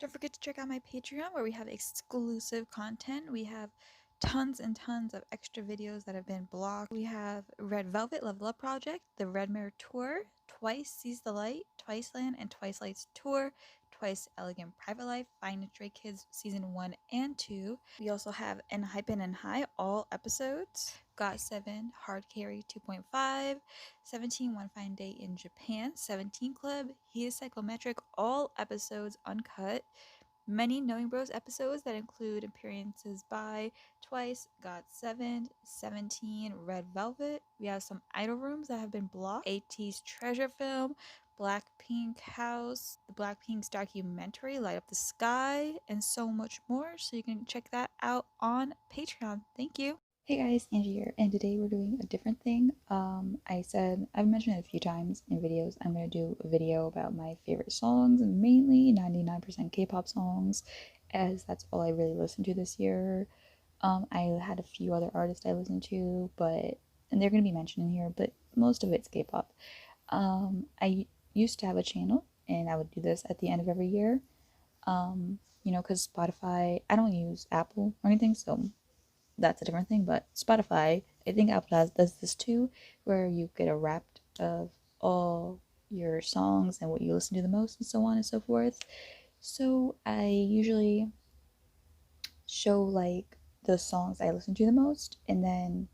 Don't forget to check out my Patreon where we have exclusive content. We have tons and tons of extra videos that have been blocked. We have Red Velvet Level Up Project, the Red Mirror Tour, Twice Sees the Light, Twice Land and Twice Lights Tour, Twice Elegant Private Life, Fine Stray Kids Season 1 and 2. We also have Hypen and High, all episodes. Got 7, Hard Carry 2.5, 17 One Fine Day in Japan, 17 Club, He is Psychometric, all episodes uncut. Many Knowing Bros episodes that include appearances by Twice, Got7, 17, Red Velvet. We have some idol rooms that have been blocked. AT's Treasure Film, Blackpink House, the Blackpink's documentary, Light Up the Sky, and so much more. So you can check that out on Patreon. Thank you. Hey guys, Angie here, and today we're doing a different thing. I've mentioned it a few times in videos. I'm going to do a video about my favorite songs, mainly 99% K-pop songs, as that's all I really listened to this year. I had a few other artists I listened to, and they're going to be mentioned in here, but most of it's K-pop. I used to have a channel, and I would do this at the end of every year. Because Spotify, I don't use Apple or anything, so that's a different thing. But Spotify, I think Apple does this too, where you get a wrap of all your songs and what you listen to the most and so on and so forth. So I usually show like the songs I listen to the most and then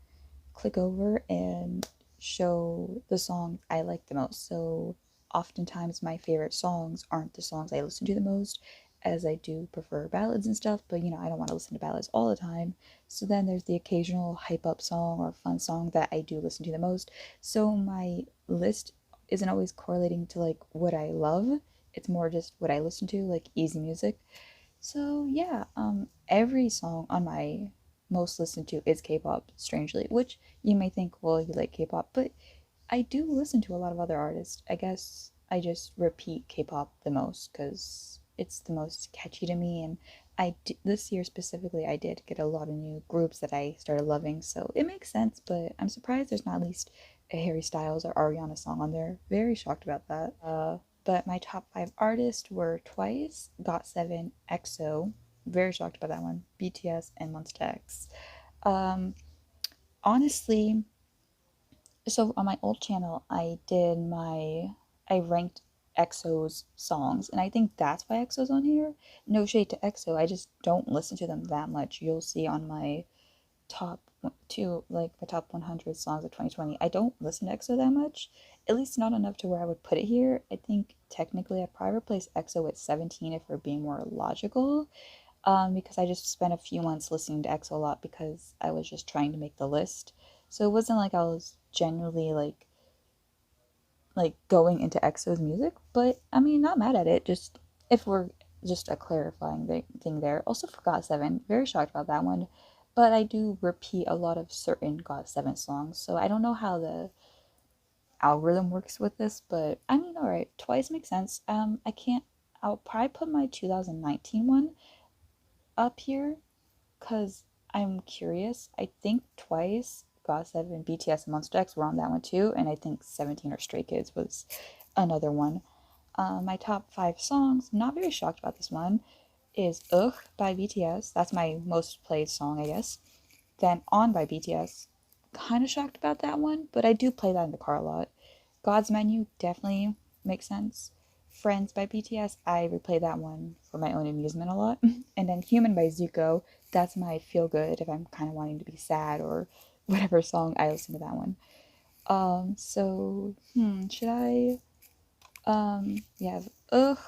click over and show the songs I like the most. So oftentimes my favorite songs aren't the songs I listen to the most, as I do prefer ballads and stuff, but I don't want to listen to ballads all the time. So then there's the occasional hype up song or fun song that I do listen to the most. So my list isn't always correlating to like what I love. It's more just what I listen to, like easy music. So yeah, every song on my most listened to is K-pop, strangely, which you may think, well, you like K-pop, but I do listen to a lot of other artists. I guess I just repeat K-pop the most because it's the most catchy to me, and this year specifically, I did get a lot of new groups that I started loving, so it makes sense, but I'm surprised there's not at least a Harry Styles or Ariana song on there. Very shocked about that. But my top 5 artists were Twice, Got7, EXO, very shocked about that one, BTS, and Monsta X. Honestly, so on my old channel, I ranked EXO's songs, and I think that's why EXO's on here. No shade to EXO, I just don't listen to them that much. You'll see on my top my top 100 songs of 2020. I don't listen to EXO that much, at least not enough to where I would put it here. I think technically I'd probably replace EXO at 17 if we're being more logical, because I just spent a few months listening to EXO a lot because I was just trying to make the list. So it wasn't like I was genuinely like going into EXO's music, but I mean, not mad at it. Just if we're just a clarifying thing there. Also for Got7, very shocked about that one, but I do repeat a lot of certain Got7 songs, so I don't know how the algorithm works with this, but I mean, all right, Twice makes sense. I'll probably put my 2019 one up here because I'm curious. I think Twice, Got7, BTS, and Monsta X were on that one too, and I think 17 or Stray Kids was another one. My top 5 songs, not very shocked about this one, is Ugh by BTS. That's my most played song, I guess. Then On by BTS. Kind of shocked about that one, but I do play that in the car a lot. God's Menu definitely makes sense. Friends by BTS, I replay that one for my own amusement a lot. And then Human by Zuko, that's my feel good if I'm kind of wanting to be sad or whatever song, I listen to that one. Should I? We have Ugh,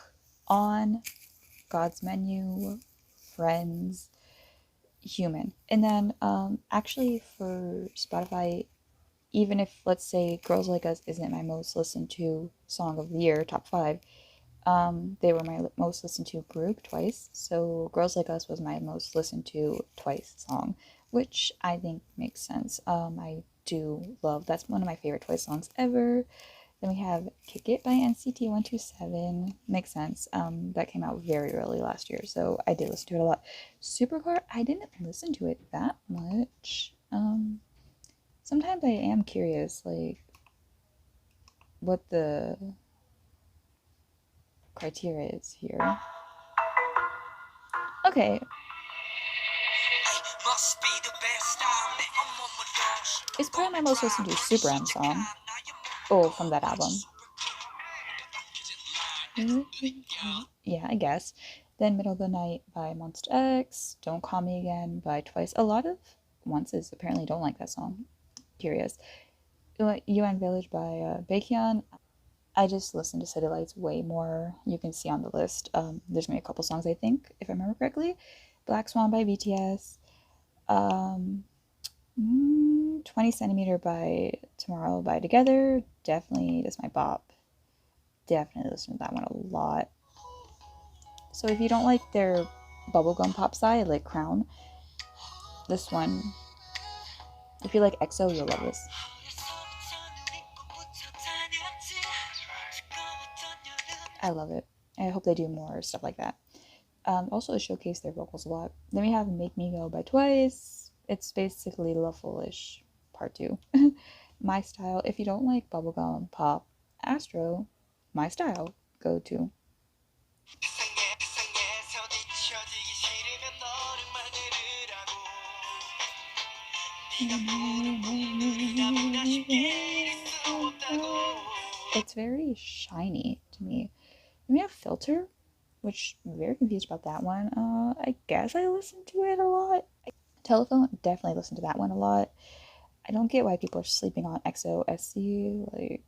On, God's Menu, Friends, Human. And then, actually for Spotify, even if, let's say, Girls Like Us isn't my most listened to song of the year, top 5, they were my most listened to group, Twice. So Girls Like Us was my most listened to Twice song, which I think makes sense. I do love, that's one of my favorite Twice songs ever. Then we have Kick It by NCT 127. Makes sense. That came out very early last year, so I did listen to it a lot. Supercar, I didn't listen to it that much. Sometimes I am curious, like, what the criteria is here. Okay. It's probably my most listened to Super M song. Oh, from that album. Yeah, I guess. Then Middle of the Night by Monster X, Don't Call Me Again by Twice. A lot of onces apparently don't like that song. Curious. UN Village by Baekhyun. I just listen to City Lights way more. You can see on the list. There's maybe a couple songs I think, if I remember correctly. Black Swan by BTS. 20 Centimeter by Tomorrow by Together. Definitely, that's my bop. Definitely listen to that one a lot. So if you don't like their bubblegum pop side, like Crown, this one, if you like EXO, you'll love this. I love it. I hope they do more stuff like that. Also showcase their vocals a lot. Then we have Make Me Go by Twice. It's basically Love Foolish Part 2. My Style. If you don't like bubblegum pop, Astro, My Style, go to. It's very shiny to me. Then we have Filter, which I'm very confused about that one. I guess I listened to it a lot. Telephone, definitely listen to that one a lot. I don't get why people are sleeping on EXO SC, like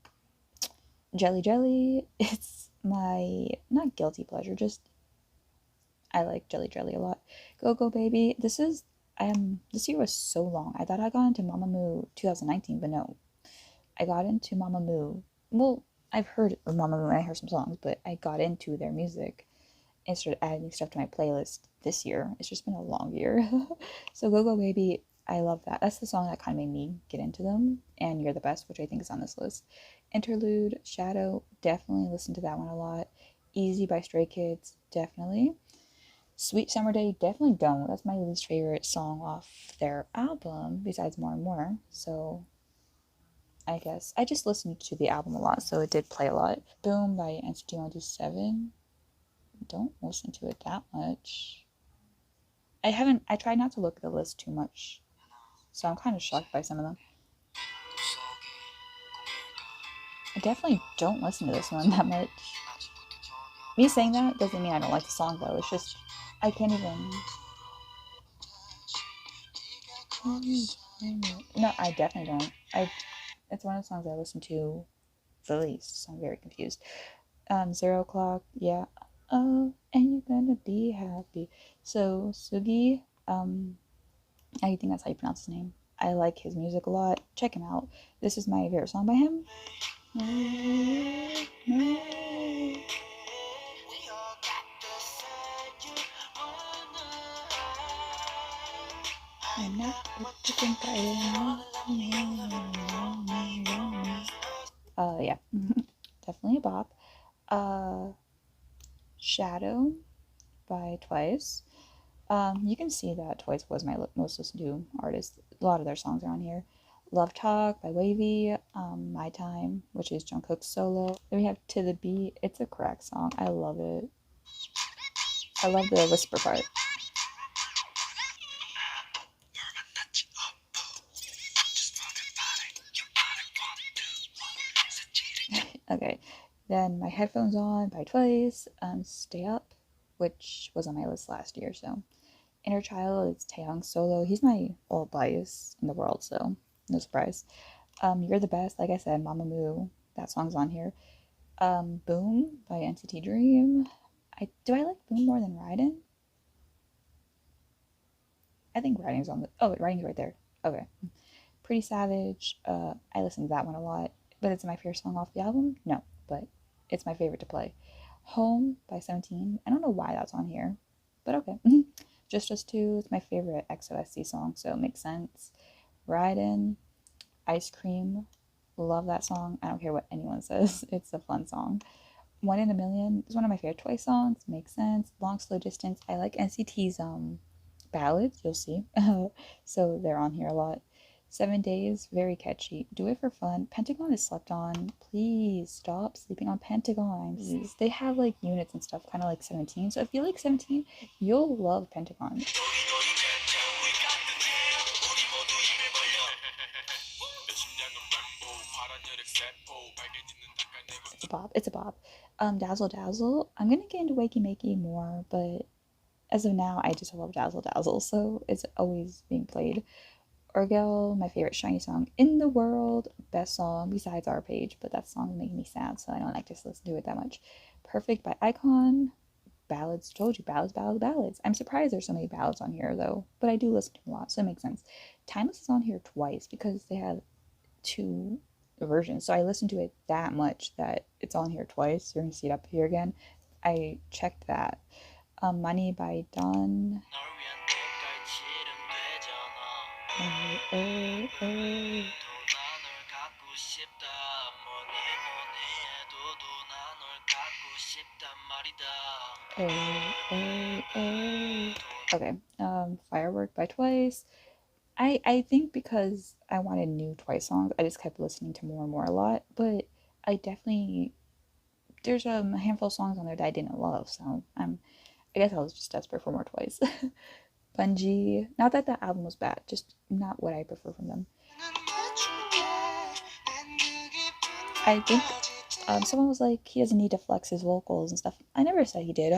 Jelly Jelly. It's my not guilty pleasure, just I like Jelly Jelly a lot. Go Go Baby. This year was so long. I thought I got into Mamamoo 2019, but no. I got into Mamamoo. Well, I've heard of Mamamoo and I heard some songs, but I got into their music and started adding stuff to my playlist this year. It's just been a long year. So Go Go Baby, I love that. That's the song that kind of made me get into them. And You're the Best, which I think is on this list. Interlude, Shadow, definitely listen to that one a lot. Easy by Stray Kids, definitely. Sweet Summer Day, definitely don't. That's my least favorite song off their album, besides More and More. So I guess I just listened to the album a lot, so it did play a lot. Boom by NCT 127. Don't listen to it that much. I tried not to look at the list too much, so I'm kind of shocked by some of them. I definitely don't listen to this one that much. Me saying that doesn't mean I don't like the song though, it's just I can't even. No, I definitely don't. It's one of the songs I listen to the least, so I'm very confused. 0 o'clock, yeah. Oh, and you're gonna be happy. So Sugi, I think that's how you pronounce his name. I like his music a lot. Check him out. This is my favorite song by him. I'm not what you think I am. Yeah, definitely a bop. Shadow by Twice. You can see that Twice was my most listened to artist. A lot of their songs are on here. Love Talk by Wavy, My Time, which is Jungkook's solo. Then we have To the Beat. It's a crack song. I love it. I love the whisper part. Okay, then My Headphones On by Twice. Stay Up, which was on my list last year. So Inner Child, it's Taeyong's solo. He's my old bias in the world, so no surprise. You're the Best, like I said, Mamamoo, that song's on here. Boom by NCT Dream. Do I like Boom more than Raiden? I think Raiding's on the. Oh, Raiding's right there. Okay. Pretty Savage. I listen to that one a lot, but it's my favorite song off the album. No, but it's my favorite to play. Home by 17. I don't know why that's on here, but okay. Just Us Two is my favorite XOSC song, so it makes sense. Raiden, Ice Cream, love that song. I don't care what anyone says. It's a fun song. One in a Million is one of my favorite Twice songs. Makes sense. Long Slow Distance. I like NCT's ballads. You'll see. So they're on here a lot. 7 days, very catchy. Do it for fun. Pentagon is slept on. Please stop sleeping on Pentagon. Please. They have like units and stuff, kind of like 17. So if you like 17, you'll love Pentagon. It's a bop. It's a bop. Dazzle Dazzle. I'm gonna get into Wakey Makey more, but as of now, I just love Dazzle Dazzle, so it's always being played. Orgel, my favorite shiny song in the world. Best song besides Our Page, but that song is making me sad, so I don't like to listen to it that much. Perfect by Icon. Ballads, told you, ballads, ballads, ballads. I'm surprised there's so many ballads on here though, but I do listen to a lot, so it makes sense. Timeless is on here twice because they have two versions, so I listened to it that much that it's on here twice. You're gonna see it up here again. I checked that. Money by Dawn. Okay, Firework by Twice. I think because I wanted new Twice songs, I just kept listening to more and more a lot, but I definitely, there's a handful of songs on there that I didn't love, so I guess I was just desperate for more Twice. Bungie, not that the album was bad, just not what I prefer from them. I think someone was like, he doesn't need to flex his vocals and stuff. I never said he did.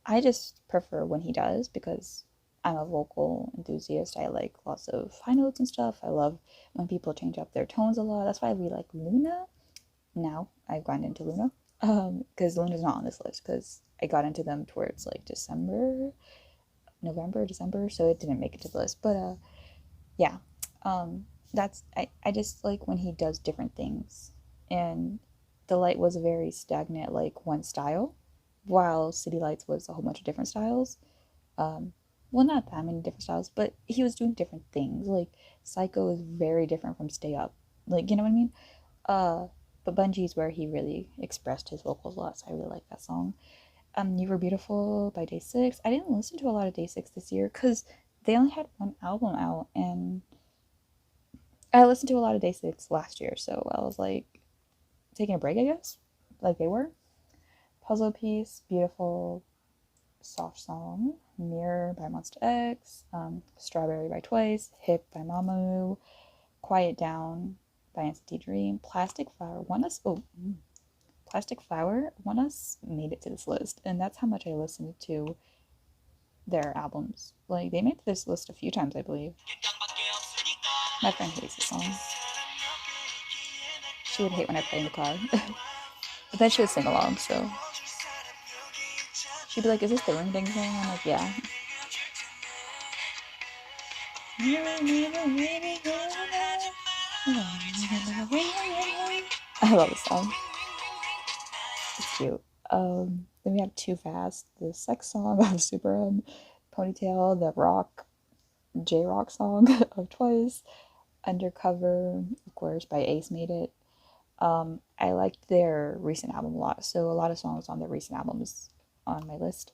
I just prefer when he does because I'm a vocal enthusiast. I like lots of high notes and stuff. I love when people change up their tones a lot. That's why we like Luna. Now I've gotten into Luna because Luna's not on this list because I got into them towards like November, December, so it didn't make it to the list. But yeah, that's I just like when he does different things, and The Light was a very stagnant like one style, while City Lights was a whole bunch of different styles. Well, not that many different styles, but he was doing different things. Like Psycho is very different from Stay Up, like, you know what I mean. But Bungie's where he really expressed his vocals a lot, so I really like that song. You Were Beautiful by Day 6. I didn't listen to a lot of Day 6 this year because they only had one album out, and I listened to a lot of Day 6 last year, so I was like taking a break, I guess, like they were. Puzzle Piece, beautiful, soft song. Mirror by Monster X. Strawberry by Twice. Hip by Mamamoo. Quiet Down by NCT Dream. Plastic Flower Won Us made it to this list, and that's how much I listened to their albums. Like, they made this list a few times, I believe. My friend hates the song. She would hate when I play in the car. But then she would sing along, so she'd be like, is this the Ring Ding thing? I'm like, yeah. I love this song. It's cute. Then we have Too Fast, the sex song of Super Ponytail, the rock, J-Rock song of Twice, Undercover, of course, by Ace Made It. I liked their recent album a lot, so a lot of songs on their recent albums on my list.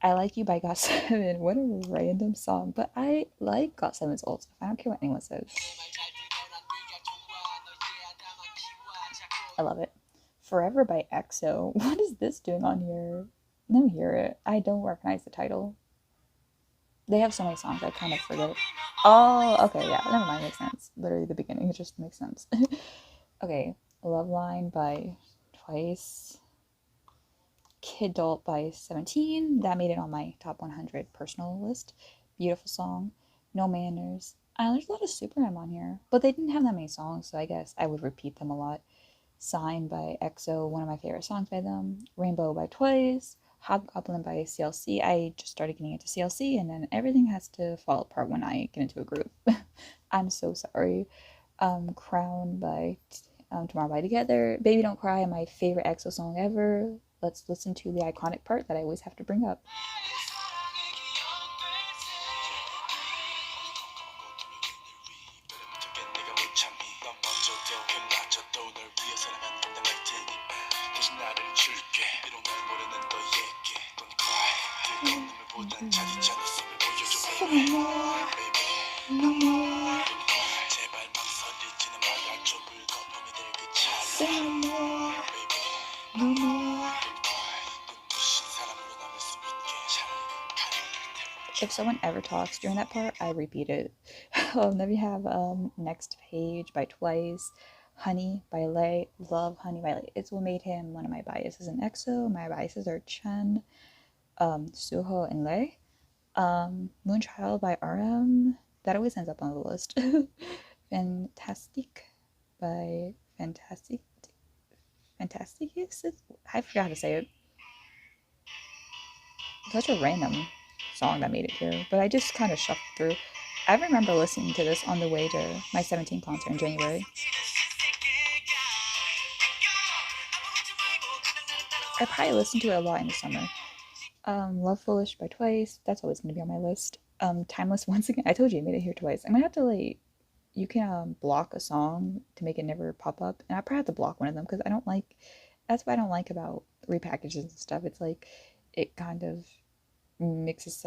I Like You by GOT7. What a random song, but I like GOT7's old stuff. I don't care what anyone says. I love it. Forever by EXO. What is this doing on here? Let me hear it. I don't recognize the title. They have so many songs, I kind of forget. Oh, okay, yeah, never mind, makes sense. Literally the beginning, it just makes sense. Okay, Love Line by Twice. Kidult by 17. That made it on my top 100 personal list. Beautiful song. No Manners. There's a lot of Super M on here, but they didn't have that many songs, so I guess I would repeat them a lot. Sign by EXO, one of my favorite songs by them. Rainbow by Twice. Hobgoblin by CLC. I just started getting into CLC, and then everything has to fall apart when I get into a group. I'm so sorry. Crown by Tomorrow by Together. Baby Don't Cry, my favorite EXO song ever. Let's listen to the iconic part that I always have to bring up. If someone ever talks during that part, I repeat it. Then we have Next Page by Twice, Honey by Lay. Love Honey by Lay. It's what made him one of my biases in EXO. My biases are Chen, Suho, and Lay. Moonchild by RM. That always ends up on the list. Fantastic by Fantasticus? I forgot how to say it. Such a random song that made it here, but I just kind of shuffled through. I remember listening to this on the way to my 17 concert in January. I probably listened to it a lot in the summer. Love Foolish by Twice. That's always going to be on my list. Timeless once again. I told you I made it here twice. I'm going to have to like, you can block a song to make it never pop up. And I probably have to block one of them because I don't like, that's what I don't like about repackages and stuff. It's like, it kind of mixes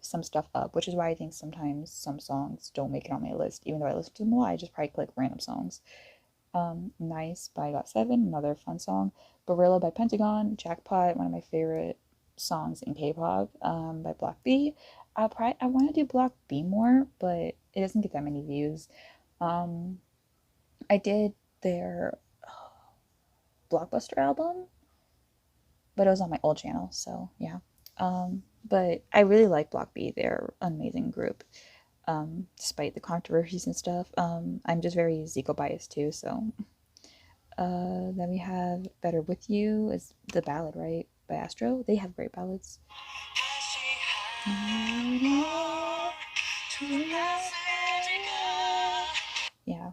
some stuff up, which is why I think sometimes some songs don't make it on my list. Even though I listen to them a lot, I just probably click random songs. Nice by GOT7, another fun song. Barilla by Pentagon, Jackpot, one of my favorite songs in K-pop, by Block B. I want to do Block B more, but it doesn't get that many views. I did their Blockbuster album, but it was on my old channel, so yeah. But I really like Block B. They're an amazing group. Despite the controversies and stuff. I'm just very Zico biased too, so. Then we have Better With You is the ballad, right? By Astro. They have great ballads. Yeah.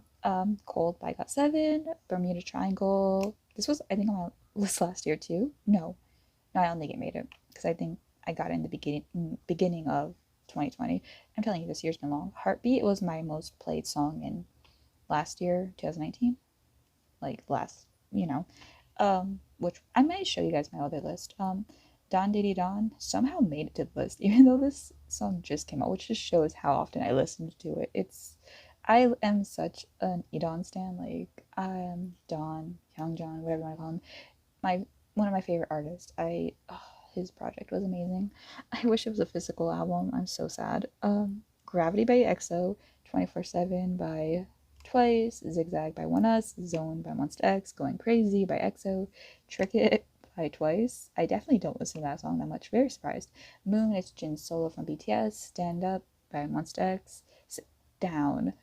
Cold by GOT7. Bermuda Triangle. This was, I think, on my list last year too. No, I don't think it made it because I think I got it in the beginning of 2020. I'm telling you, this year's been long. Heartbeat was my most played song in last year, 2019. Like last, which I might show you guys my other list. Don Diddy Don somehow made it to the list, even though this song just came out, which just shows how often I listened to it. I am such an Edon stan. Like I am Don, Hyungjon, whatever you want to call him. One of my favorite artists. His project was amazing. I wish it was a physical album. I'm so sad. Gravity by EXO, 24/7 by Twice, Zigzag by ONEUS, Zone by Monsta X, Going Crazy by EXO, Trick It by Twice. I definitely don't listen to that song that much. Very surprised. Moon is Jin's solo from BTS. Stand Up by Monsta X. Sit Down.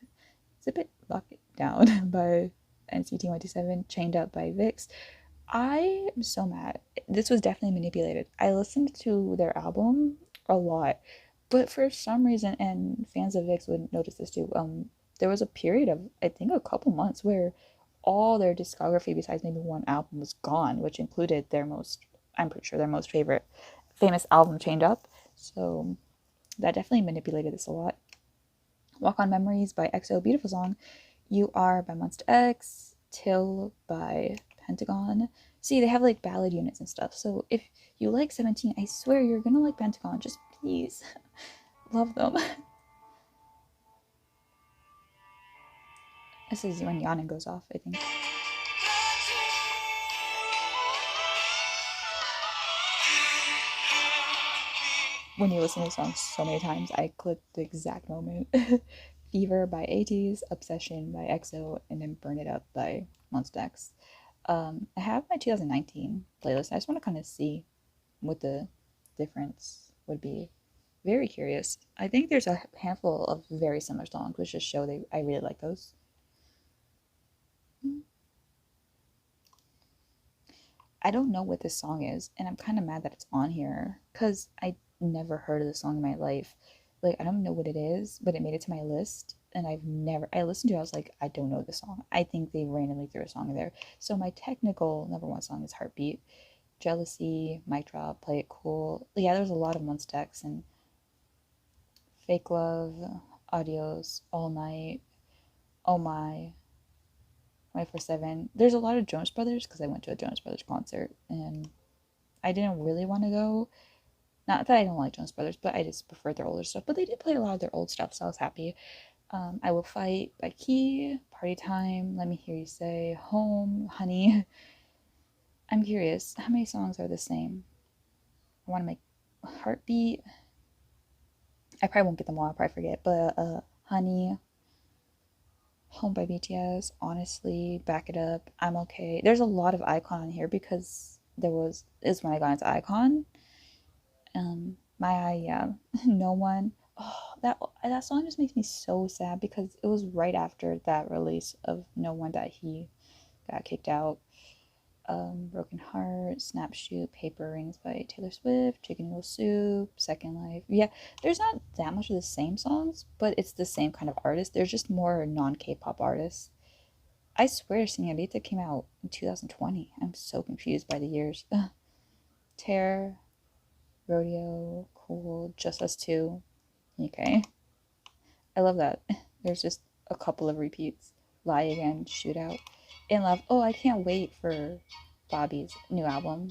Zip It, Lock It Down by NCT 127. Chained Up by VIX. I am so mad. This was definitely manipulated. I listened to their album a lot, but for some reason, and fans of VIX would notice this too. There was a period of I think a couple months where all their discography, besides maybe one album, was gone, which included I'm pretty sure their most famous album, Chained Up. So that definitely manipulated this a lot. Walk on Memories by EXO, beautiful song. You Are by Monsta X. Till by Pentagon. See, they have like ballad units and stuff. So if you like 17, I swear you're gonna like Pentagon. Just please love them. This is when Yanin goes off, I think. When you listen to the song so many times, I click the exact moment. Fever by ATEEZ, Obsession by EXO, and then Burn It Up by Monsta X. I have my 2019 playlist. I just want to kind of see what the difference would be. Very curious. I think there's a handful of very similar songs, which just show I really like those. I don't know what this song is, and I'm kind of mad that it's on here because I never heard of this song in my life. Like, I don't know what it is, but it made it to my list, and I listened to it, I was like, I don't know this song. I think they randomly threw a song in there. So my technical number one song is Heartbeat. Jealousy, Mic Drop, Play It Cool. Yeah, there's a lot of Monsta X and Fake Love, Adios, All Night, Oh My, 24/7. There's a lot of Jonas Brothers because I went to a Jonas Brothers concert and I didn't really want to go. Not that I don't like Jonas Brothers, but I just prefer their older stuff. But they did play a lot of their old stuff, so I was happy. I Will Fight by Key, Party Time, Let Me Hear You Say, Home, Honey. I'm curious, how many songs are the same? I want to make Heartbeat. I probably won't get them all, I'll probably forget, but Honey, Home by BTS, honestly, back it up, I'm okay. There's a lot of iKON on here because is when I got into iKON. My eye, yeah, no one. Oh, that song just makes me so sad because it was right after that release of No One that he got kicked out. Broken Heart, Snapshoot, Paper Rings by Taylor Swift, Chicken Noodle Soup, Second Life. Yeah, there's not that much of the same songs, but it's the same kind of artist. There's just more non K-pop artists. I swear Senorita came out in 2020. I'm so confused by the years. Tear, Rodeo, Cool, Just Us Two. Okay. I love that. There's just a couple of repeats. Lie Again, Shootout, In Love. Oh, I can't wait for Bobby's new album.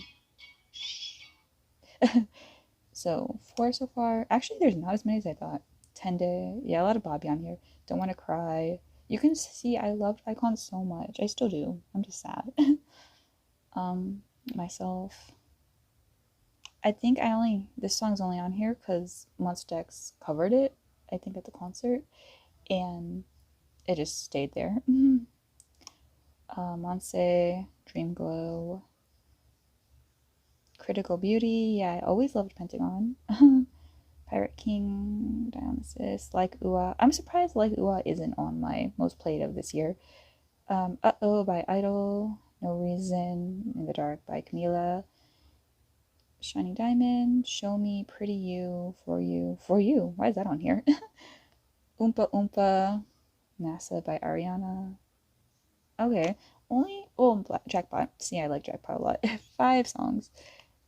So, four so far. Actually, there's not as many as I thought. 10 Day. Yeah, a lot of Bobby on here. Don't Want to Cry. You can see I loved iKON so much. I still do. I'm just sad. um, Myself. I think this song's only on here because Monsta X covered it, I think at the concert, and it just stayed there. Monse, Dream Glow, Critical Beauty. Yeah, I always loved Pentagon. Pirate King, Dionysus, Like Ua. I'm surprised Like Ua isn't on my most played of this year. Uh-Oh by Idol, No Reason, In the Dark by Camila, Shiny Diamond, Show Me, Pretty You, For You, For You. Why is that on here? Oompa Oompa, NASA by Ariana. Okay, Jackpot. See, I like Jackpot a lot. 5 songs.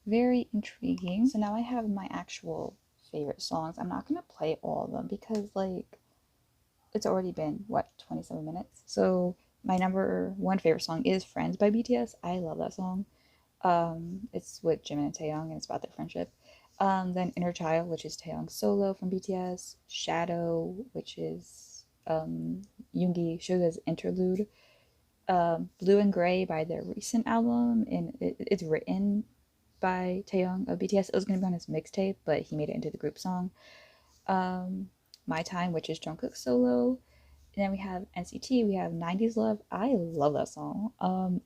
Very intriguing. So now I have my actual favorite songs. I'm not gonna play all of them because like it's already been what 27 minutes. So my number one favorite song is Friends by BTS. I love that song. It's with Jimin and Taeyong and it's about their friendship. Then Inner Child, which is Taeyong's solo from BTS. Shadow, which is Yoongi Suga's interlude. Blue and Gray by their recent album, and it's written by Taeyong of BTS. It was going to be on his mixtape, but he made it into the group song. My Time, which is Jungkook's solo. And then we have NCT. We have 90s Love. I love that song.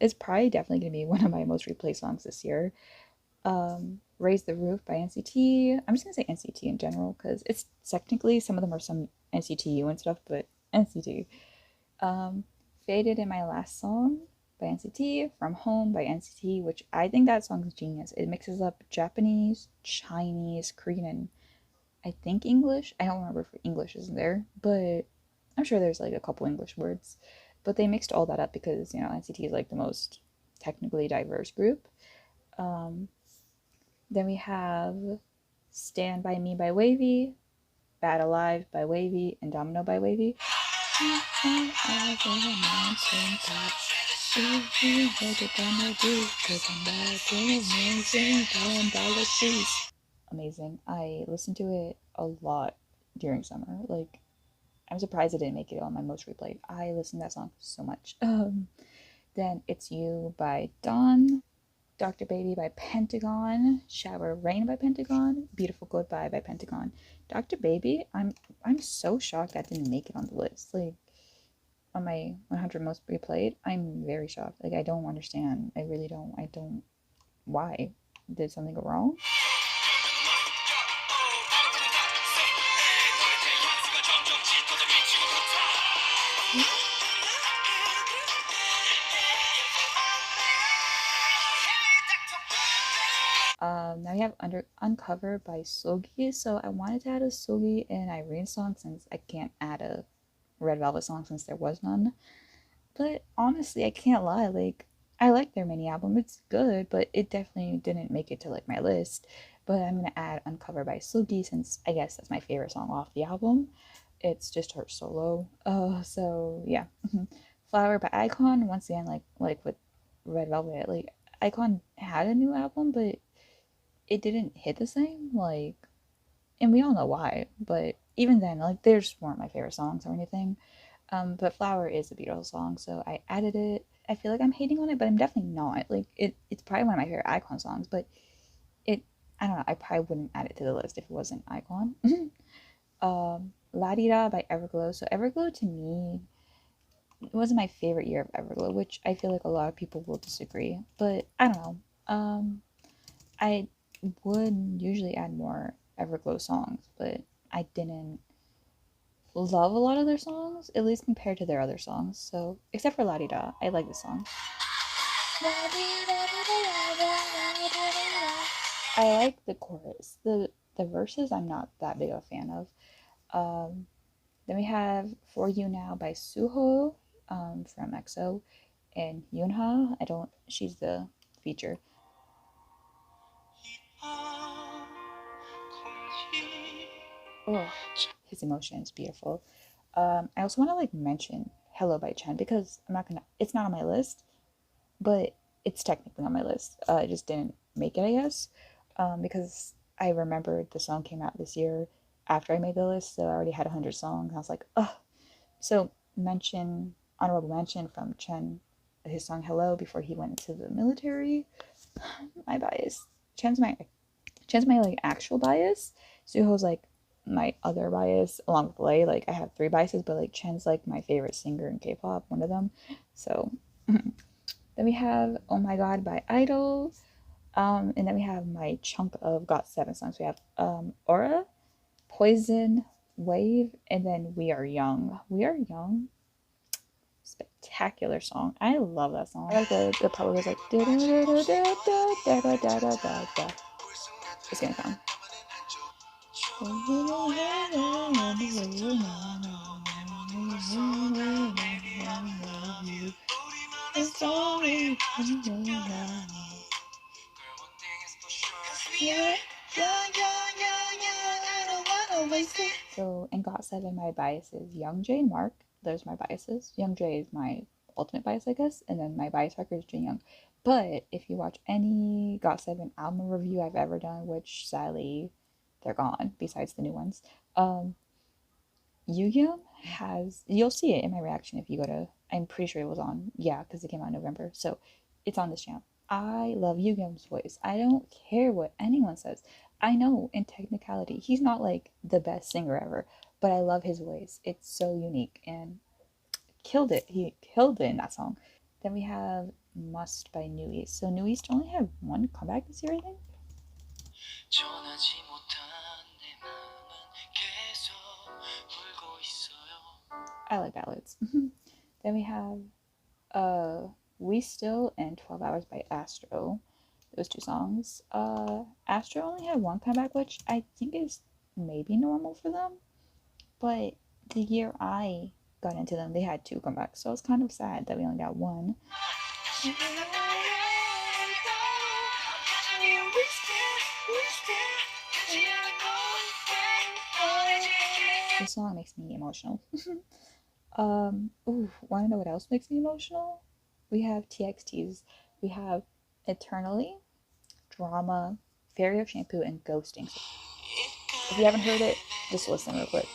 It's probably definitely going to be one of my most replayed songs this year. Raise the Roof by NCT. I'm just going to say NCT in general because it's technically some of them are some NCTU and stuff, but NCT. Faded in My Last Song by NCT, From Home by NCT, which I think that song is genius. It mixes up Japanese, Chinese, Korean, and I think English. I don't remember if English is there, but I'm sure there's like a couple English words. But they mixed all that up because, NCT is like the most technically diverse group. Then we have Stand By Me by Wavy, Bad Alive by Wavy, and Domino by Wavy. Amazing. I listened to it a lot during summer. Like, I'm surprised it didn't make it on my most replayed. I listened to that song so much. Then It's You by Dawn, Dr. Baby by Pentagon, Shower Rain by Pentagon, Beautiful Goodbye by Pentagon. Dr. Baby, I'm so shocked that didn't make it on the list. Like on my 100 most replayed, I'm very shocked. Like I don't understand. I really don't. I don't. Why? Did something go wrong? Now we have Uncover by Sogi. So I wanted to add a Sogi and Irene song since I can't add a Red Velvet song since there was none. But honestly, I can't lie. Like I like their mini album. It's good, but it definitely didn't make it to like my list. But I'm gonna add Uncover by Sugi since I guess that's my favorite song off the album. It's just her solo. So yeah. Flower by iKON. Once again, like with Red Velvet, like iKON had a new album, but it didn't hit the same. Like, and we all know why. But even then, like, they just weren't my favorite songs or anything. But Flower is a beautiful song, so I added it. I feel like I'm hating on it, but I'm definitely not. Like, it's probably one of my favorite iKON songs, but I don't know. I probably wouldn't add it to the list if it wasn't iKON. La Di Da by Everglow. So Everglow to me, it wasn't my favorite year of Everglow, which I feel like a lot of people will disagree. But I don't know. I would usually add more Everglow songs, but I didn't love a lot of their songs, at least compared to their other songs. So except for La Di Da, I like the song. I like the chorus. The verses I'm not that big of a fan of. Then we have For You Now by Suho from EXO and Yoonha. She's the feature. Oh, his emotion is beautiful. I also want to like mention Hello by Chen because it's not on my list, but it's technically on my list. I just didn't make it, I guess, because I remembered the song came out this year after I made the list, so I already had 100 songs. I was like, oh. So honorable mention from Chen, his song Hello before he went into the military. My bias. Chen's my like actual bias. Suho's like my other bias along with Lay. Like I have 3 biases, but like Chen's like my favorite singer in K-pop, one of them. So then we have Oh My God by Idol. And then we have my chunk of GOT7 songs. We have Aura, Poison, Wave, and then We Are Young. We Are Young, spectacular song. I love that song. I like the part where it's like da da da da da da da da da da. It's gonna come. So in GOT7, my bias is Youngjae and Mark. Those are my biases. Youngjae is my ultimate bias, I guess, and then my bias record is Jin Young. But if you watch any GOT7 album review I've ever done, which sadly they're gone, besides the new ones, Yoongyum you'll see it in my reaction if you go to, I'm pretty sure it was on, yeah, because it came out in November, so it's on this channel. I love Yoongyum's voice. I don't care what anyone says. I know in technicality he's not like the best singer ever, but I love his voice. It's so unique and killed it. He killed it in that song. Then we have Must by New East. So New East only had 1 comeback this year, I think. I like ballads. Then we have We Still and 12 Hours by Astro. Those 2 songs. Astro only had 1 comeback, which I think is maybe normal for them. But the year I got into them, they had 2 comebacks, so it's kind of sad that we only got 1. This song makes me emotional. Wanna know what else makes me emotional? We have TXTs. We have Eternally, Drama, Fairy of Shampoo, and Ghosting. So if you haven't heard it, just listen real quick.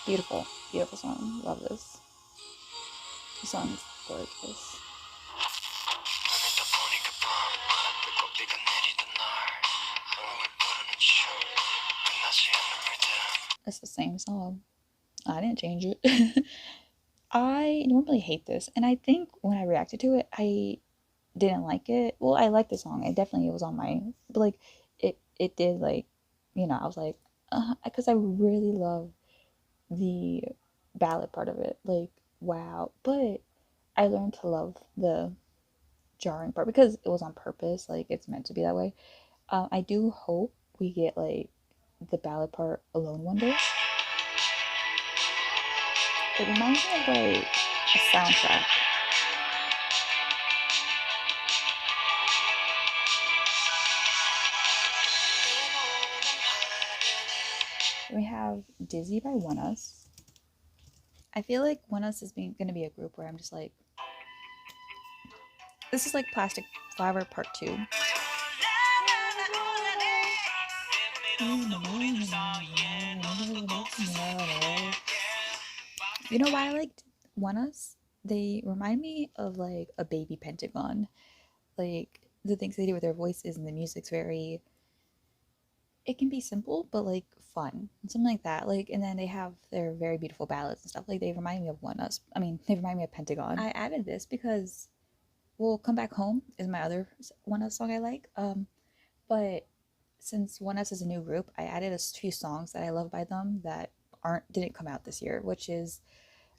Beautiful, beautiful song. Love this. The song is gorgeous. It's the same song. I didn't change it. I normally hate this, and I think when I reacted to it, I didn't like it. Well, I liked the song. It definitely was on my, but like it did like, I was like, because I really love the ballad part of it. Like, wow. But I learned to love the jarring part because it was on purpose. Like, it's meant to be that way. I do hope we get like the ballad part alone one day. It reminds me of like a soundtrack. We have Dizzy by ONEUS. I feel like ONEUS is going to be a group where I'm just like, this is like Plastic Flower Part 2. You know why I liked One Us? They remind me of like a baby Pentagon. Like the things they do with their voices and the music's very, it can be simple but like fun. Something like that. Like, and then they have their very beautiful ballads and stuff. Like they remind me of One Us. I mean, they remind me of Pentagon. I added this because well, Come Back Home is my other One Us song I like. But since One Us is a new group, I added a few songs that I love by them that didn't come out this year, which is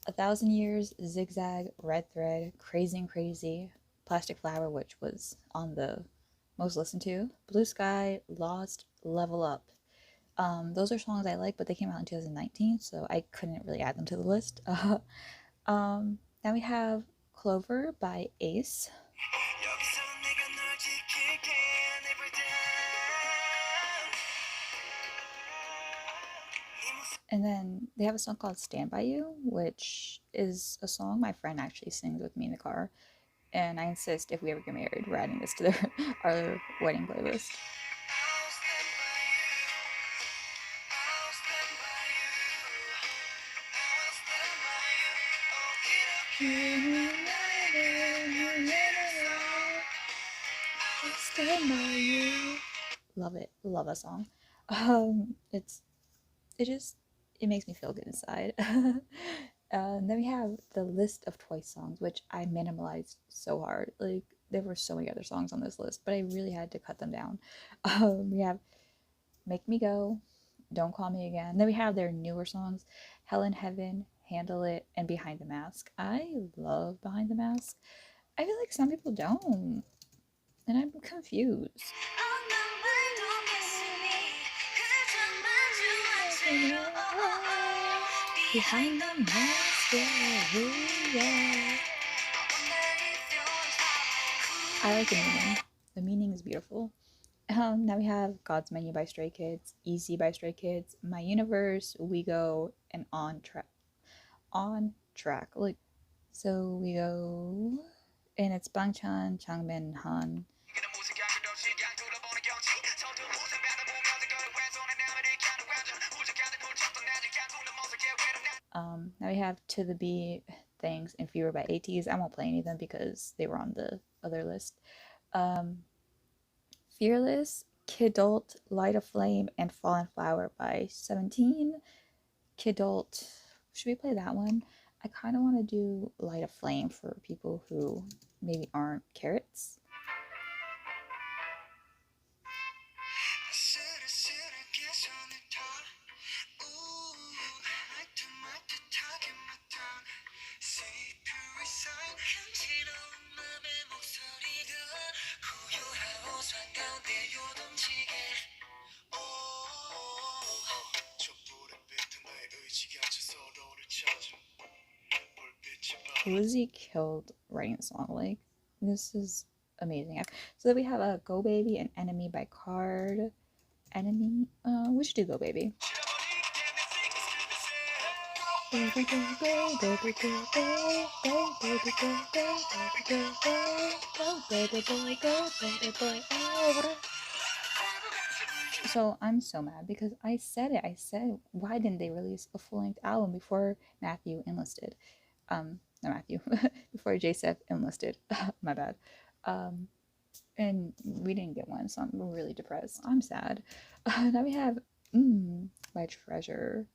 1,000 Years, Zigzag, Red Thread, Crazy and Crazy, Plastic Flower, which was on the most listened to, Blue Sky, Lost, Level Up. Those are songs I like, but they came out in 2019, so I couldn't really add them to the list. Now we have Clover by Ace. And then they have a song called Stand By You, which is a song my friend actually sings with me in the car. And I insist if we ever get married, we're adding this to our wedding playlist. Stand by you. Love it. Love that song. It makes me feel good inside. Then we have the list of Twice songs, which I minimalized so hard. Like there were so many other songs on this list, but I really had to cut them down. We have Make Me Go, Don't Call Me Again. Then we have their newer songs, Hell in Heaven, Handle It, and Behind the Mask. I love Behind the Mask. I feel like some people don't, and I'm confused. Behind the mask, yeah. I like the meaning. The meaning is beautiful. Now we have God's Menu by Stray Kids, Easy by Stray Kids, My Universe, We Go, and On Track. On Track. Like, so we go, and it's Bangchan, Changmin, Han. Now we have To the Beat, Things, and Fever by ATEEZ. I won't play any of them because they were on the other list. Fearless, Kidult, Light a Flame, and Fallen Flower by 17. Kidult, should we play that one? I kind of want to do Light a Flame for people who maybe aren't carrots. Lizzie killed writing the song. Like, this is amazing. So then we have a Go Baby and Enemy by Card. Enemy? We should do Go Baby. So I'm so mad because I said it. I said, why didn't they release a full-length album before Matthew enlisted? Not Matthew, before JSF enlisted. My bad. And we didn't get one, so I'm really depressed. I'm sad. Now we have by Treasure.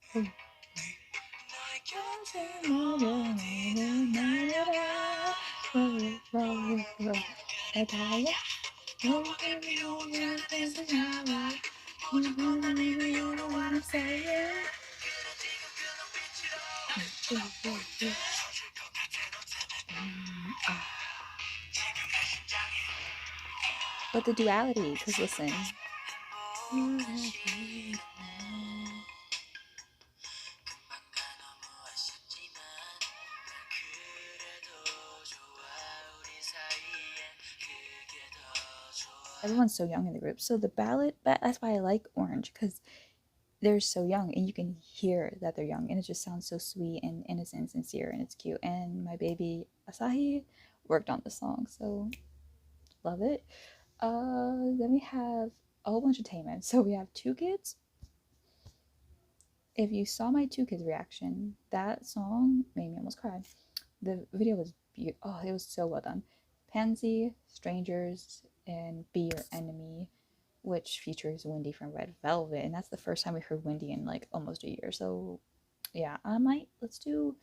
But the duality, because listen. Everyone's so young in the group. So the ballad, that's why I like Orange, because they're so young and you can hear that they're young and it just sounds so sweet and innocent and sincere and it's cute. And my baby Asahi worked on the song, so love it. Then we have a whole bunch of Taemin. So we have Two Kids. If you saw my Two Kids reaction, that song made me almost cry. The video was beautiful. Oh, it was so well done. Pansy, Strangers, and Be Your Enemy, which features Wendy from Red Velvet, and that's the first time we heard Wendy in like almost a year. So yeah, I might let's do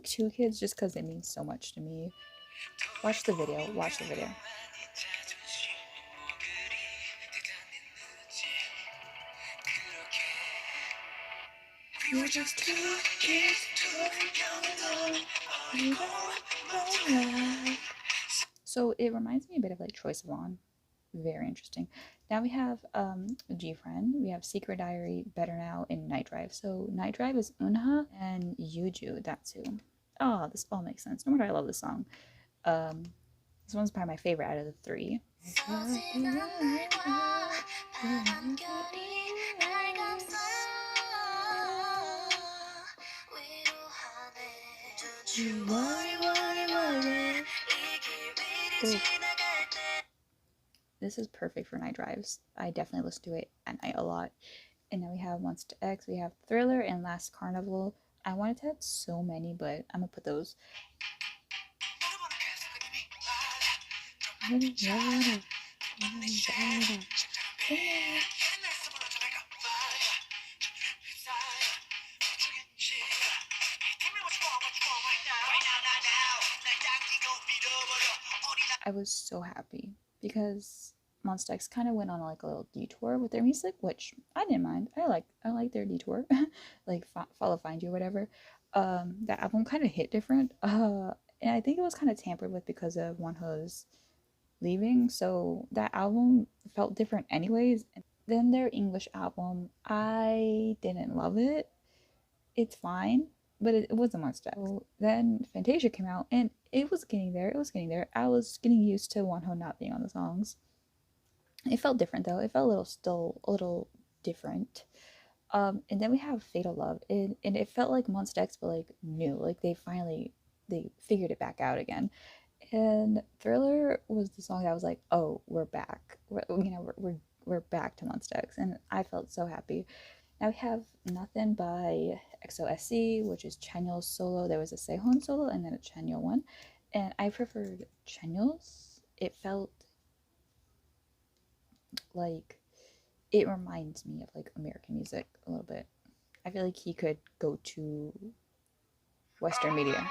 Two Kids just because it means so much to me. Watch the video. Watch the video. You're just two kids. So it reminds me a bit of like Troye Sivan. Very interesting. Now we have G Friend, we have Secret Diary, Better Now, and Night Drive. So Night Drive is Unha and Yuju, that's who. Oh, this all makes sense. No wonder I love this song. This one's probably my favorite out of the three. Ooh. This is perfect for night drives. I definitely listen to it at night a lot. And then we have Monster X, we have Thriller, and Last Carnival. I wanted to have so many, but I'm gonna put those. I was so happy because Monsta X kind of went on like a little detour with their music, which I didn't mind. I like their detour, like Follow Find You, whatever. That album kind of hit different, and I think it was kind of tampered with because of Wonho's leaving. So that album felt different, anyways. Then their English album, I didn't love it. It's fine, but it wasn't Monsta. So then Fantasia came out, and it was getting there. It was getting there. I was getting used to Wonho not being on the songs. It felt different though. It felt still a little different. And then we have Fatal Love, and it felt like Monsta X, but like new. Like they figured it back out again. And Thriller was the song that I was like, oh, we're back. We're back to Monsta X, and I felt so happy. Now we have Nothing by XOSC, which is Chanyeol's solo. There was a Sehun solo and then a Chanyeol one. And I preferred Chanyeol's. It felt like it reminds me of like American music a little bit. I feel like he could go to Western media.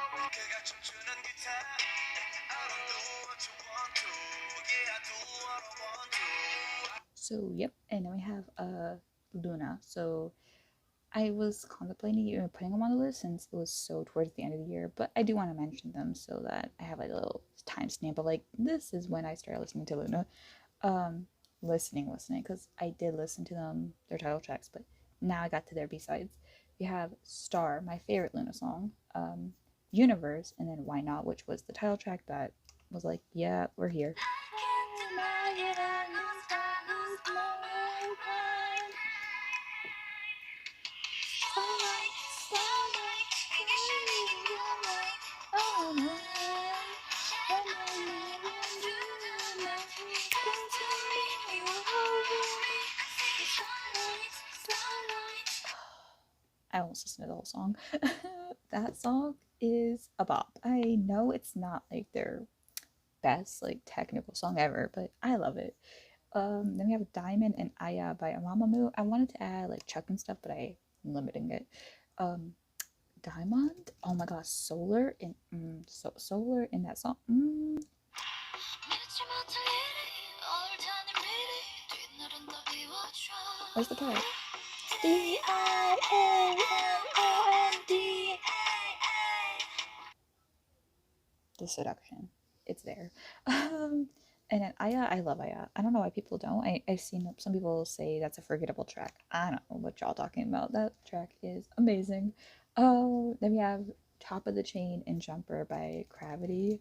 So yep, and then we have Luna. So I was contemplating even putting them on the list since it was so towards the end of the year, but I do want to mention them so that I have like a little timestamp of like this is when I started listening to Luna. Listening, because I did listen to them, their title tracks, but now I got to their B-sides. We have Star, my favorite Luna song, Universe, and then Why Not, which was the title track that was like, yeah, we're here. I almost listened to the whole song. That song is a bop. I know it's not like their best like technical song ever, but I love it. Then we have Diamond and Aya by Mamamoo. I wanted to add like Chuck and stuff, but I'm limiting it. Diamond, oh my gosh, Solar in Solar in that song. Where's the part? The seduction, it's there. And then Aya, I love Aya. I don't know why people don't. I've seen some people say that's a forgettable track. I don't know what y'all talking about. That track is amazing. Oh, then we have Top of the Chain and Jumper by Gravity.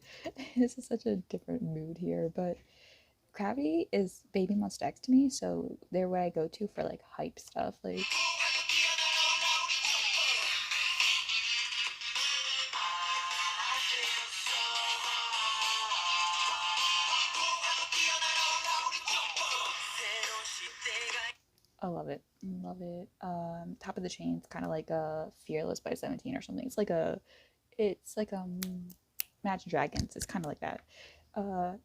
This is such a different mood here, but Gravity is Baby Monsta X to me, so they're where I go to for like hype stuff. Like I love it. Love it. Top of the Chain. It's kind of like a Fearless by 17 or something. It's like Imagine Dragons. It's kind of like that.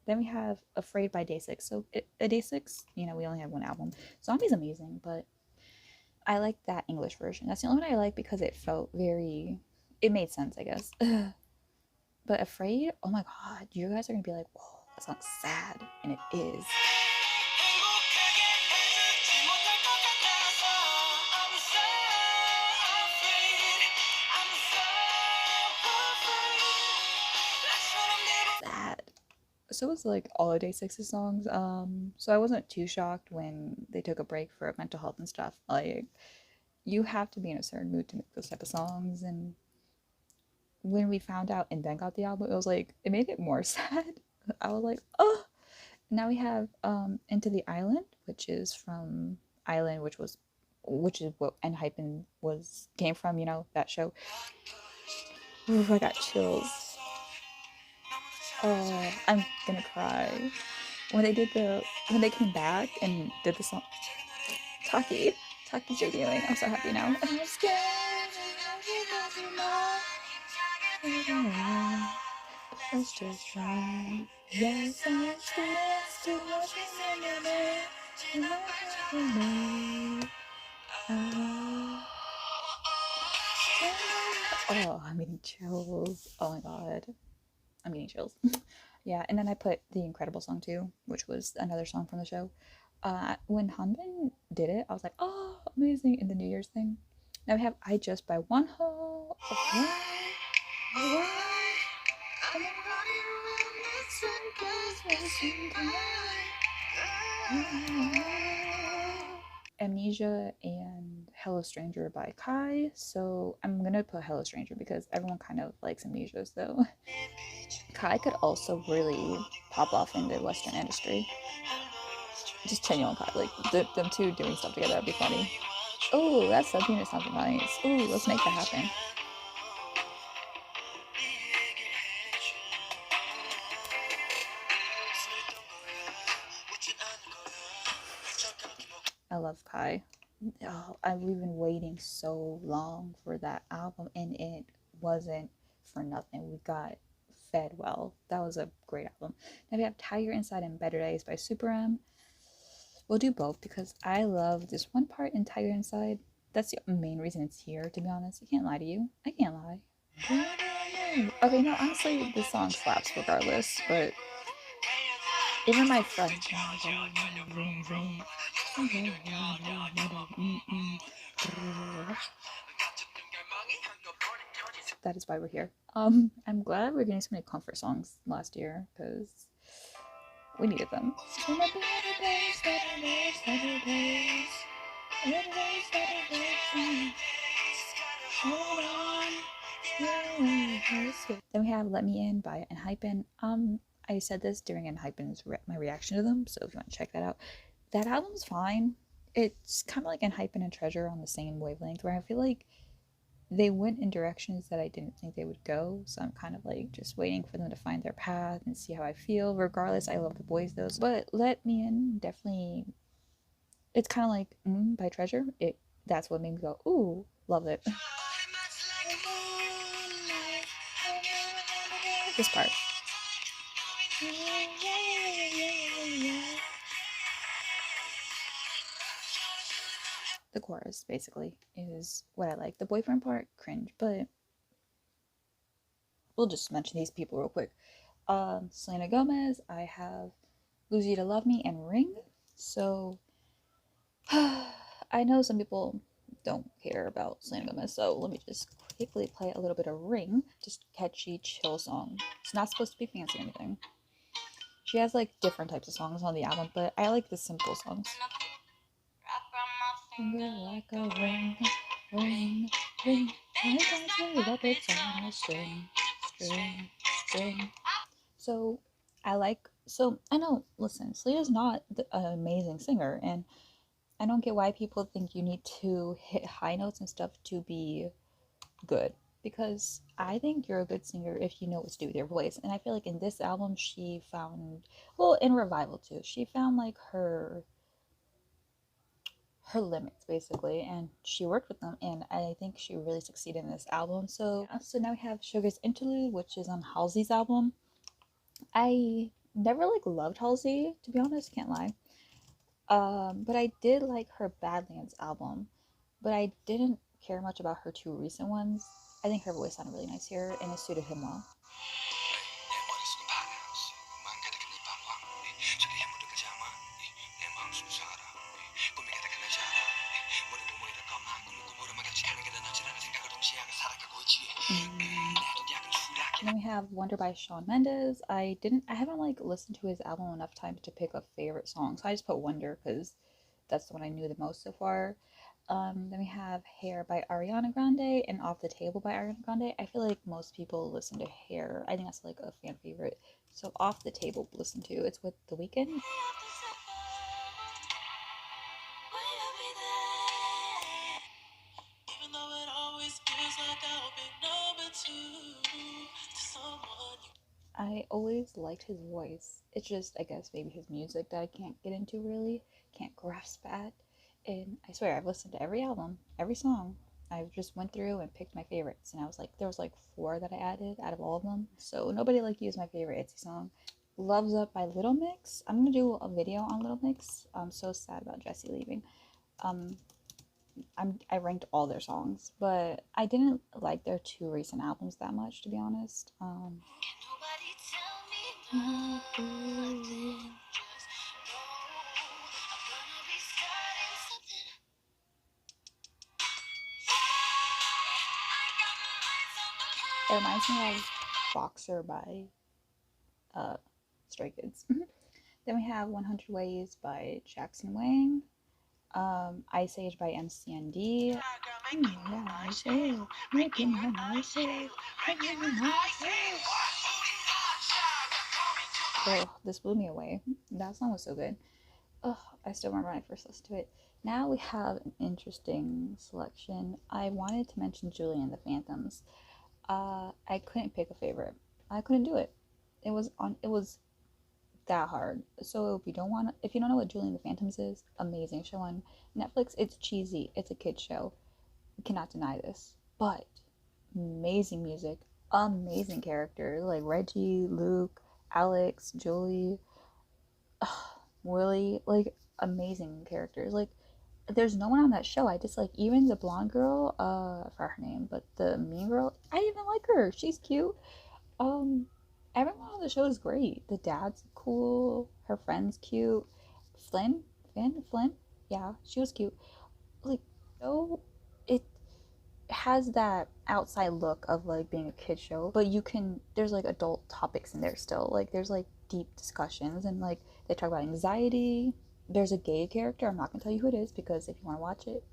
Then we have Afraid by Day 6. So Day 6, you know, we only have one album. Zombie's amazing, but I like that English version. That's the only one I like because it felt very, it made sense, I guess. But Afraid, oh my god, you guys are gonna be like, whoa, that song's sad. And it is. Sad. So was like all of Day 6's songs. So I wasn't too shocked when they took a break for mental health and stuff. Like, you have to be in a certain mood to make those type of songs. And when we found out and then got the album, it was like, it made it more sad. I was like, oh. Now we have Into the Island, which is from Island, which is what Enhypen came from, you know, that show. Ooh, I got chills. Oh, I'm gonna cry. When they came back and did the song, Taki's debuting. I'm so happy now. I'm scared. Let's just try. Yes, I'm scared to watch me. Oh, I'm getting chills. Oh my god. I'm getting chills. Yeah, and then I put the Incredible song too, which was another song from the show. When Hanbin did it, I was like, oh, amazing, in the New Year's thing. Now we have I Just by Wonho. Amnesia and Hello Stranger by Kai. So I'm gonna put Hello Stranger because everyone kind of likes Amnesia, so Kai could also really pop off in the Western industry. Just Chenyo and Kai, like them two doing stuff together, that'd be funny. Oh, that subunit sounds nice. Oh, let's make that happen. I love Kai. Oh, we've been waiting so long for that album, and it wasn't for nothing. We got fed well. That was a great album. Now we have Tiger Inside and Better Days by Super M. We'll do both because I love this one part in Tiger Inside. That's the main reason it's here, to be honest. I can't lie to you. I can't lie. Okay, no, honestly, this song slaps regardless, but even my friend. That is why we're here. I'm glad we're getting so many comfort songs last year because we needed them. Then we have Let Me In by Enhypen. I said this during Enhypen's my reaction to them, so if you want to check that out. That album's fine. It's kind of like Enhypen and Treasure on the same wavelength, where I feel like they went in directions that I didn't think they would go, so I'm kind of like just waiting for them to find their path and see how I feel. Regardless, I love the boys though, but Let Me In definitely, it's kind of like by Treasure. That's what made me go, ooh, love it. This part. The chorus basically is what I like. The boyfriend part, cringe, but we'll just mention these people real quick. Selena Gomez, I have Lose You to Love Me and Ring. So I know some people don't care about Selena Gomez, so let me just quickly play a little bit of Ring. Just catchy, chill song. It's not supposed to be fancy or anything. She has like different types of songs on the album, but I like the simple songs. Like a ring, ring, ring. So I know, listen, Selena's not an amazing singer, and I don't get why people think you need to hit high notes and stuff to be good, because I think you're a good singer if you know what to do with your voice. And I feel like in this album she found, well, in Revival too, she found like her her limits basically, and she worked with them, and I think she really succeeded in this album. So yeah, so now we have Sugar's Interlude, which is on Halsey's album. I never like loved Halsey, to be honest, can't lie. But I did like her Badlands album, but I didn't care much about her two recent ones. I think her voice sounded really nice here, and it suited him well. And then we have Wonder by Shawn Mendes. I haven't like listened to his album enough times to pick a favorite song, so I just put Wonder because that's the one I knew the most so far. Then we have Hair by Ariana Grande and Off the Table by Ariana Grande. I feel like most people listen to Hair. I think that's like a fan favorite. So Off the Table, listen to. It's with The Weeknd. I always liked his voice. It's just, I guess, maybe his music that I can't get into really, can't grasp at. And I swear, I've listened to every album, every song. I just went through and picked my favorites, and I was like, there was like 4 that I added out of all of them. So Nobody Like You is my favorite ITZY song. Loves Up by Little Mix. I'm gonna do a video on Little Mix. I'm so sad about Jessie leaving. I ranked all their songs, but I didn't like their 2 recent albums that much, to be honest. It reminds me of Boxer by Stray Kids. Then we have 100 Ways by Jackson Wang. Ice Age by MCND. Oh, this blew me away. That song was so good. Oh, I still remember when I first listened to it. Now we have an interesting selection. I wanted to mention Julie and the Phantoms. I couldn't pick a favorite. I couldn't do it. It was that hard. So if you don't know what Julie and the Phantoms is, amazing show on Netflix. It's cheesy. It's a kid's show. You cannot deny this. But amazing music, amazing characters like Reggie, Luke, Alex, Julie, Willie, like amazing characters. Like there's no one on that show. I just like even the blonde girl, I forgot her name, but the mean girl, I even like her. She's cute. Everyone on the show is great. The dad's cool. Her friend's cute. Flynn, yeah, she was cute. Like, no, it has that outside look of like being a kid show, but there's like adult topics in there still. Like, there's like deep discussions, and like they talk about anxiety. There's a gay character. I'm not gonna tell you who it is because if you want to watch it,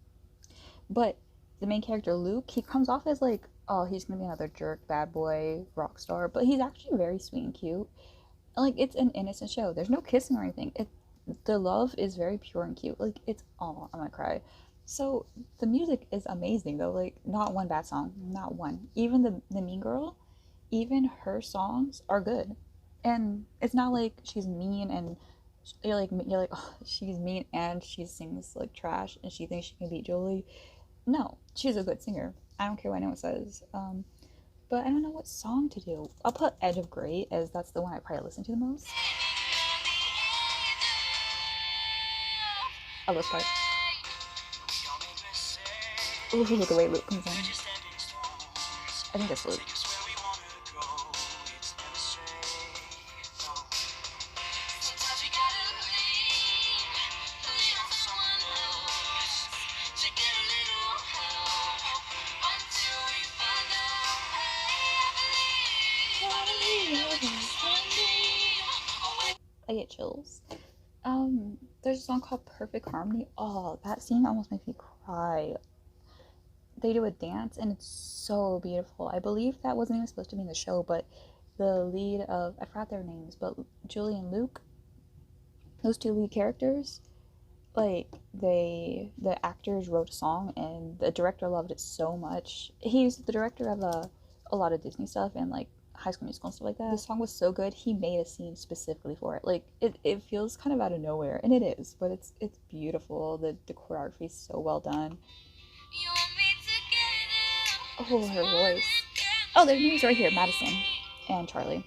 but the main character Luke, he comes off as like, oh, he's gonna be another jerk, bad boy, rock star, but he's actually very sweet and cute. And, like, it's an innocent show. There's no kissing or anything. The love is very pure and cute. Like, it's I'm gonna cry. So the music is amazing though. Like, not one bad song, not one. Even the Mean Girl, even her songs are good, and it's not like she's mean and you're like, oh, she's mean and she sings like trash and she thinks she can beat Jolie. No, she's a good singer. I don't care what anyone says. But I don't know what song to do. I'll put Edge of Great, as that's the one I probably listen to the most. I love this part. Ooh, the way Luke comes in. I think that's Luke. I get chills. There's a song called Perfect Harmony. Oh, that scene almost makes me cry. They do a dance and it's so beautiful. I believe that wasn't even supposed to be in the show, but the lead of, I forgot their names, but Julie and Luke, those 2 lead characters, like the actors wrote a song and the director loved it so much. He's the director of a lot of Disney stuff and like High School Musical and stuff like that. The song was so good, he made a scene specifically for it. Like it feels kind of out of nowhere, and it is, but it's beautiful. The choreography is so well done. Oh, her voice. Oh, their names right here, Madison and Charlie.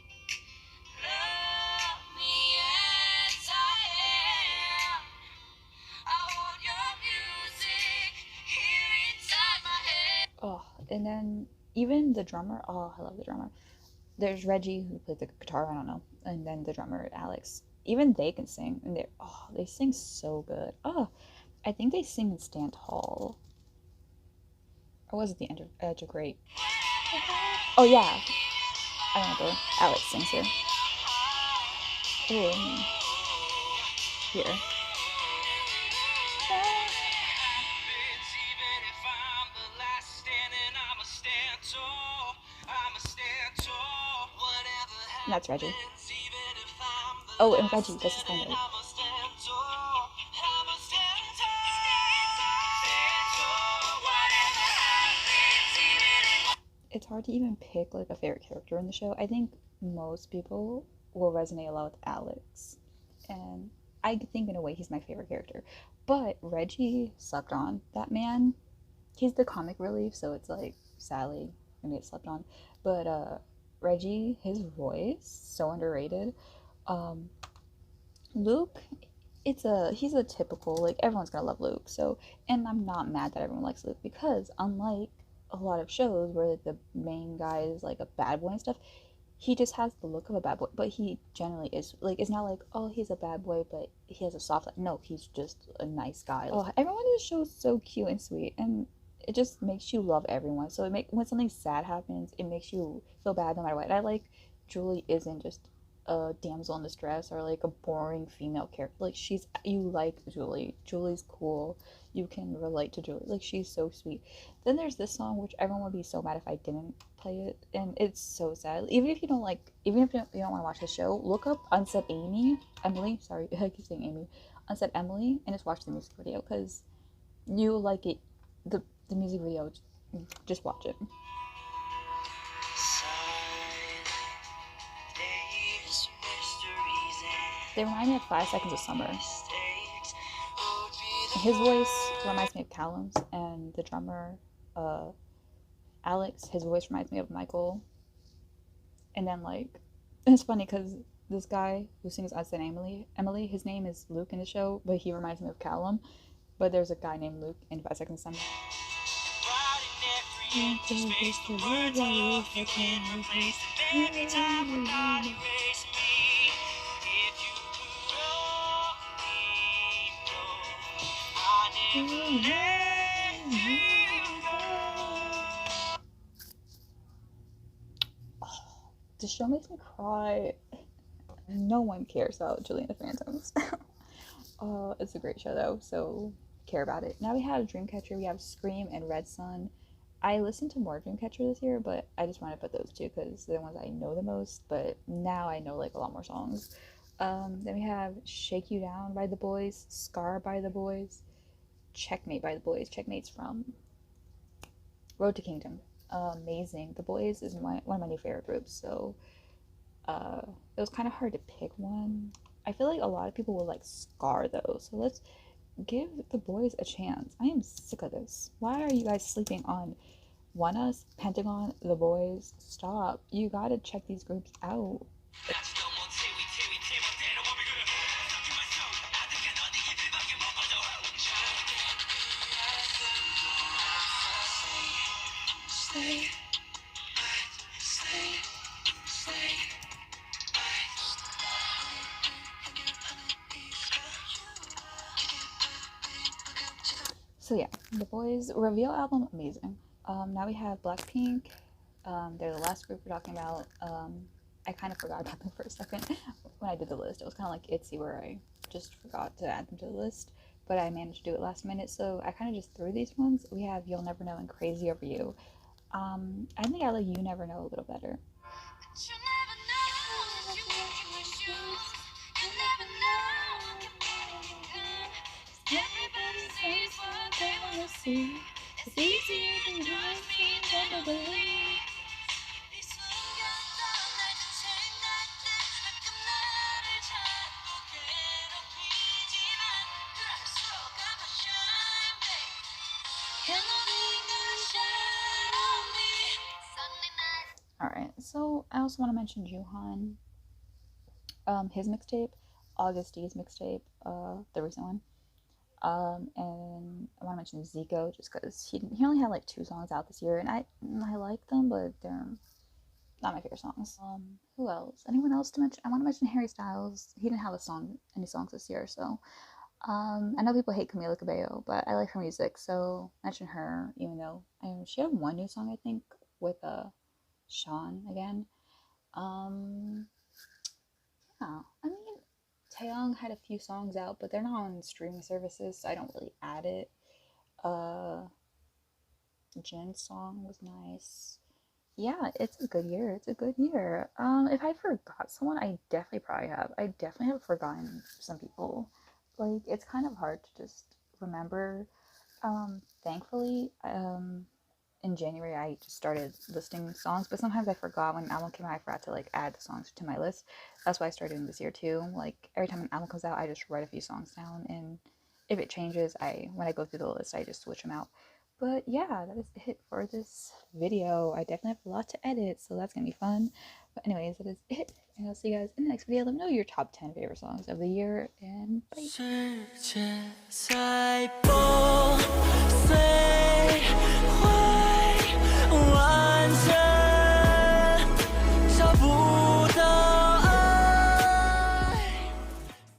Oh, and then even the drummer. Oh, I love the drummer. There's Reggie who played the guitar. I don't know, and then the drummer Alex. Even they can sing, and they sing so good. Oh, I think they sing in Stand Tall. Or was it the Edge of Great? Oh yeah, I remember. Alex sings here. Ooh. Here. And that's Reggie. Oh, and Reggie does his high note. It's hard to even pick like a favorite character in the show. I think most people will resonate a lot with Alex, and I think in a way he's my favorite character. But Reggie slept on. That man, he's the comic relief, so it's like Sally gonna get slept on. But Reggie, his voice so underrated. Luke, he's a typical, like, everyone's gonna love Luke. So, and I'm not mad that everyone likes Luke, because unlike a lot of shows where like the main guy is like a bad boy and stuff, he just has the look of a bad boy, but he generally is, like, it's not like, oh, he's a bad boy but he has a soft, no, he's just a nice guy. Oh, everyone in the show is so cute and sweet, and it just makes you love everyone. So when something sad happens, it makes you feel bad no matter what. And I like Julie isn't just a damsel in distress or like a boring female character. Like, you like Julie. Julie's cool. You can relate to Julie. Like, she's so sweet. Then there's this song which everyone would be so mad if I didn't play it, and it's so sad. Even if you don't want to watch the show, look up Unsaid Emily. Sorry, I keep saying Amy. Unsaid Emily, and just watch the music video, because you like it. The music video, just watch it. They remind me of 5 Seconds of Summer. His voice reminds me of Callum's, and the drummer, Alex, his voice reminds me of Michael. And then, like, it's funny because this guy who sings Unsaid Emily, his name is Luke in the show, but he reminds me of Callum. But there's a guy named Luke in 5 Seconds of Summer. The show makes me cry. No one cares about Julie and the Phantoms. It's a great show though, so care about it. Now we have Dreamcatcher, we have Scream, and Red Sun. I listened to more Dreamcatcher this year, but I just wanted to put those two because they're the ones I know the most, but now I know like a lot more songs. Then we have Shake You Down by The Boys, Scar by The Boys, Checkmate by The Boys. Checkmate's from Road to Kingdom. Amazing. The Boys is one of my new favorite groups, so it was kind of hard to pick one. I feel like a lot of people will like Scar though, so let's give The Boys a chance. I am sick of this. Why are you guys sleeping on ONEUS, Pentagon, The Boys? Stop. You gotta check these groups out. So yeah, The Boys reveal album, amazing. Now we have Blackpink. They're the last group we're talking about. I kind of forgot about them for a second when I did the list. It was kind of like Itzy, where I just forgot to add them to the list, but I managed to do it last minute, so I kind of just threw these ones. We have You'll Never Know and Crazy Over You. I think I like You Never Know a little better. Also, I also want to mention Juhan, his mixtape, August D's mixtape, the recent one. And I want to mention Zico just because he only had like 2 songs out this year, and I like them, but they're not my favorite songs. Who else? Anyone else to mention? I want to mention Harry Styles. He didn't have any songs this year, so I know people hate Camila Cabello, but I like her music, so mention her. Even though she had one new song, I think, with Sean again. Um, yeah, I mean, Taeyong had a few songs out, but they're not on streaming services, so I don't really add it. Uh, Jin's song was nice. Yeah, it's a good year. It's a good year. If I forgot someone, I definitely probably have. I definitely have forgotten some people. Like, it's kind of hard to just remember. Thankfully, in January I just started listing songs, but sometimes I forgot when an album came out. I forgot to like add the songs to my list. That's why I started doing this year too. Like every time an album comes out, I just write a few songs down, and if it changes, when I go through the list, I just switch them out. But yeah, that is it for this video. I definitely have a lot to edit, so that's gonna be fun. But anyways, that is it, and I'll see you guys in the next video. Let me know your top 10 favorite songs of the year, and bye.